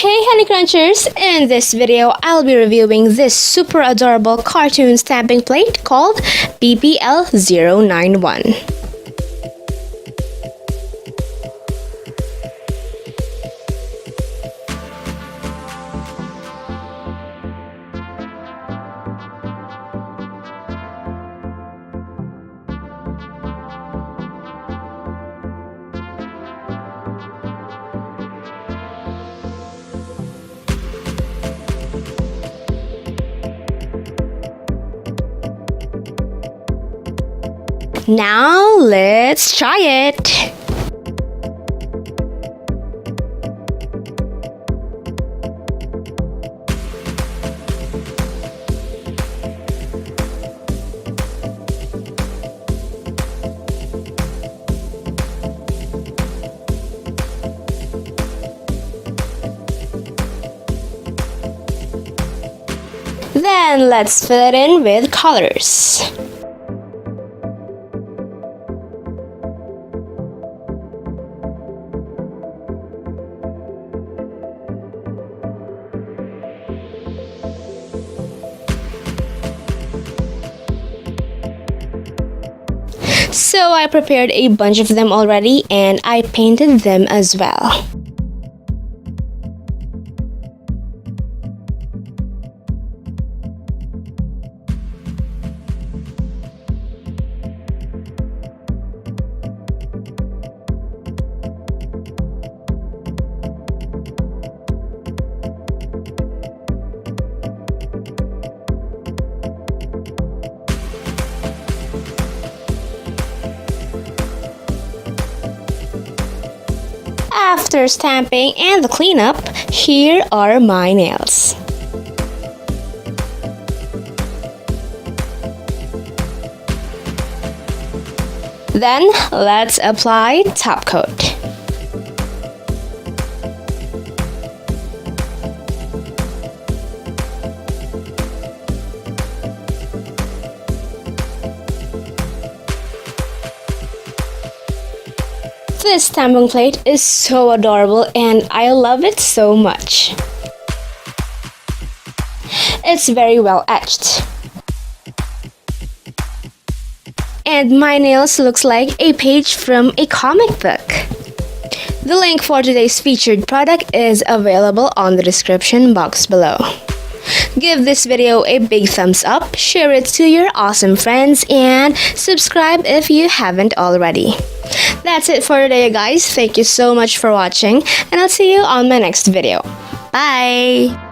Hey honeycrunchers! In this video, I'll be reviewing this super adorable cartoon stamping plate called BP-L091. Now, let's try it! Then, let's fill it in with colors. So I prepared a bunch of them already and I painted them as well. After stamping and the cleanup, here are my nails. Then, let's apply top coat. This stamping plate is so adorable and I love it so much. It's very well etched. And my nails looks like a page from a comic book. The link for today's featured product is available on the description box below. Give this video a big thumbs up, share it to your awesome friends, and subscribe if you haven't already. That's it for today, guys. Thank you so much for watching, and I'll see you on my next video. Bye!